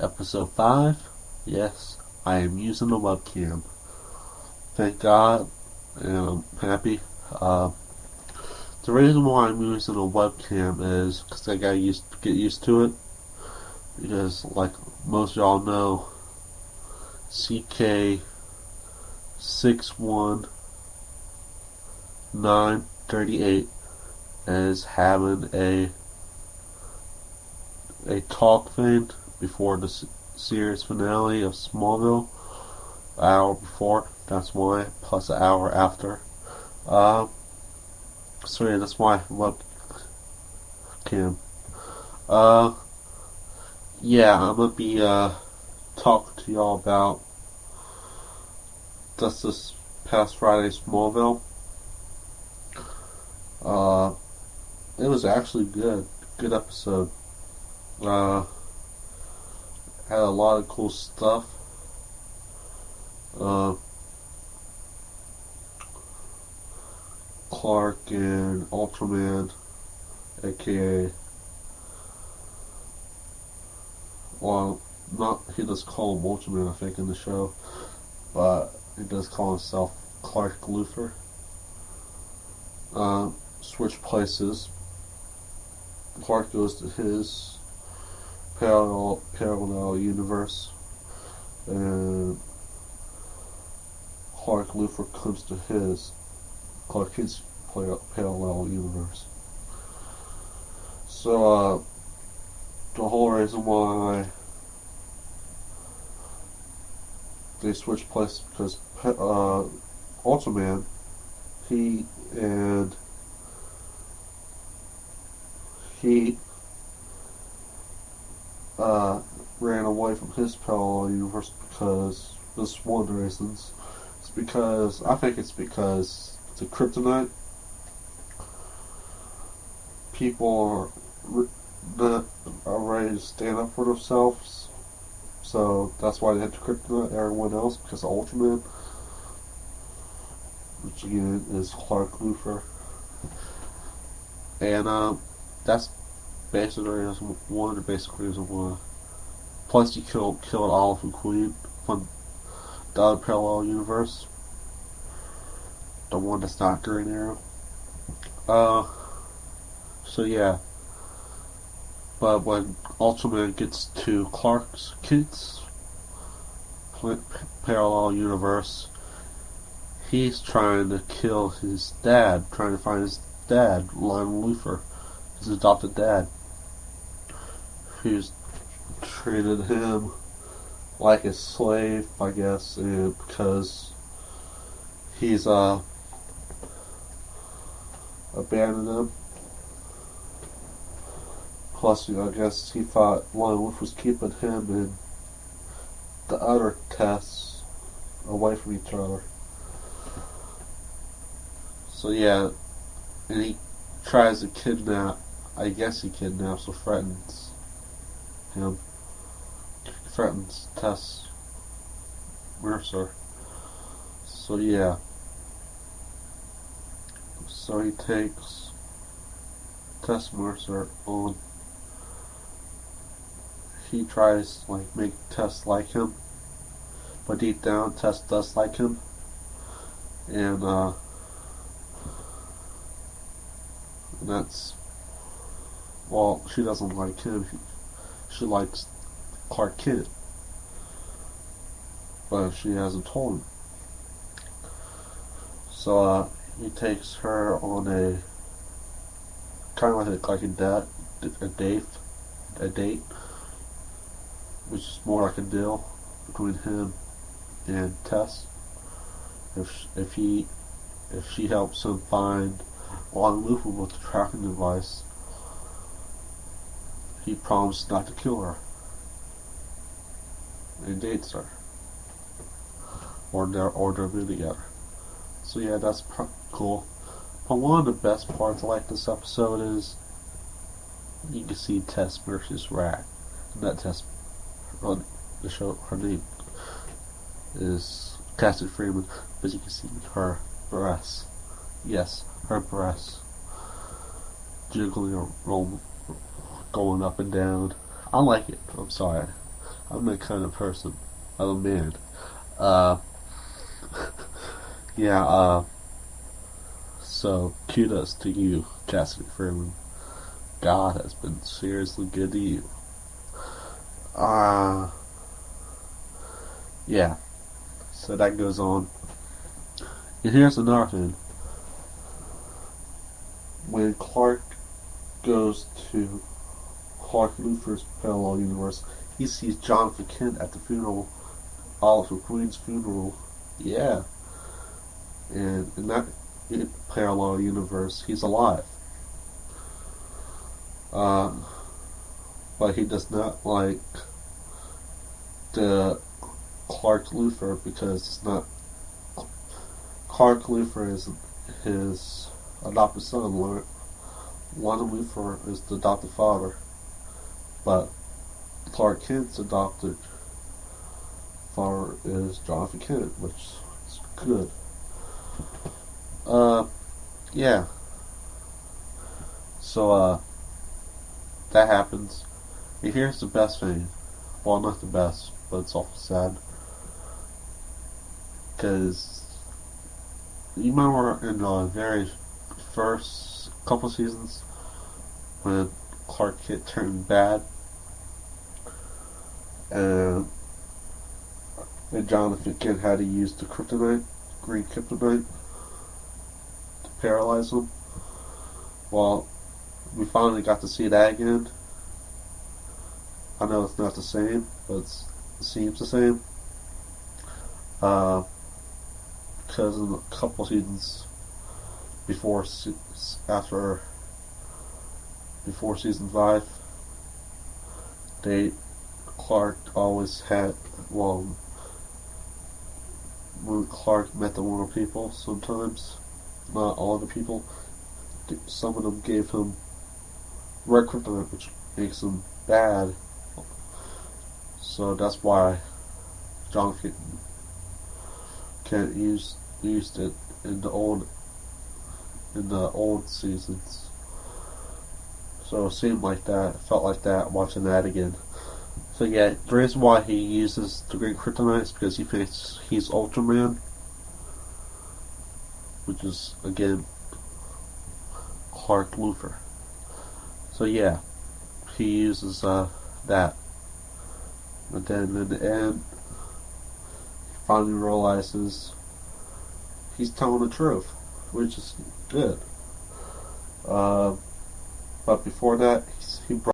episode 5. Yes, I am using a webcam. Thank God, and I'm happy. The reason why I'm using a webcam is because I gotta get used to it. Because, like most of y'all know, CK61938 is having a talk thing before the series finale of Smallville. An hour before, that's why, plus an hour after. So yeah, that's why webcam. Yeah, I'm gonna be talking to y'all about just this past Friday's Smallville. It was actually good episode. Had a lot of cool stuff. Clark and Ultraman, aka, well, not, he does call him Ultraman, I think, in the show, but he does call himself Clark Luthor. Switch places. Clark goes to his parallel universe, and Clark Luthor comes to his parallel universe. So, the whole reason why they switch places because Ultraman, he ran away from his parallel universe because this one of the reasons. I think it's because the kryptonite people are ready to stand up for themselves, so that's why they had to kryptonite everyone else because of Ultraman, which again is Clark Luthor, and that's basically one of the basic reasons why. Plus, he killed Oliver Queen from the other parallel universe, the one that's not Green Arrow. So yeah. But when Ultraman gets to Clark's kids parallel universe, he's trying to kill his dad, trying to find his dad, Lionel Luthor, his adopted dad, who's treated him like a slave, I guess, and because he's abandoned him. Plus, I guess he thought Lionel Luthor was keeping him and the other Tess away from each other. So yeah, and he tries to kidnap. I guess he kidnaps or threatens him. Threatens Tess Mercer. So yeah. So he takes Tess Mercer on. He tries to make Tess like him, but deep down Tess does like him, and that's, well, she doesn't like him. She likes Clark Kent, but she hasn't told him. So he takes her on a kind of like a date, which is more like a deal between him and Tess. If she helps him find Lon Luthor with the tracking device, he promises not to kill her and dates her, or they'll be together. So yeah, that's cool. But one of the best parts I like this episode is you can see Tess Mercer's rack. Not Tess. The show, her name is Cassie Freeman, but you can see her breasts. Yes, her breasts jiggling or going up and down. I like it. I'm sorry. I'm that kind of person. I'm a man. Uh, yeah, so kudos to you, Cassidy Freeman. God has been seriously good to you. Uh, yeah, so that goes on. And here's another thing. When Clark goes to Clark Luthor's parallel universe, he sees Jonathan Kent at the funeral, Oliver Queen's funeral. Yeah. And in that parallel universe, he's alive. Uh, but he does not like the Clark Luthor because it's not. Clark Luthor is his adopted son. Lionel Luthor is the adopted father. But Clark Kent's adopted father is Jonathan Kent, which is good. Yeah. So, that happens. And here's the best thing. Well, not the best, but it's awful sad. Because you remember in the very first couple seasons when Clark Kent turned bad and Jonathan Kent had to use the kryptonite, green kryptonite, to paralyze him. Well, we finally got to see that again. I know it's not the same, but it seems the same. Because in a couple seasons before season 5, Clark always had, well, when Clark met the Wonder People, sometimes, not all the people, some of them gave him red kryptonite, which makes him bad. So that's why Jonathan Kent used it in the old seasons. So it seemed like that, it felt like that watching that again. So yeah, the reason why he uses the green kryptonite is because he thinks he's Ultraman, which is again Clark Luthor. So yeah, he uses that. But then in the end, he finally realizes he's telling the truth, which is good. But before that, he brought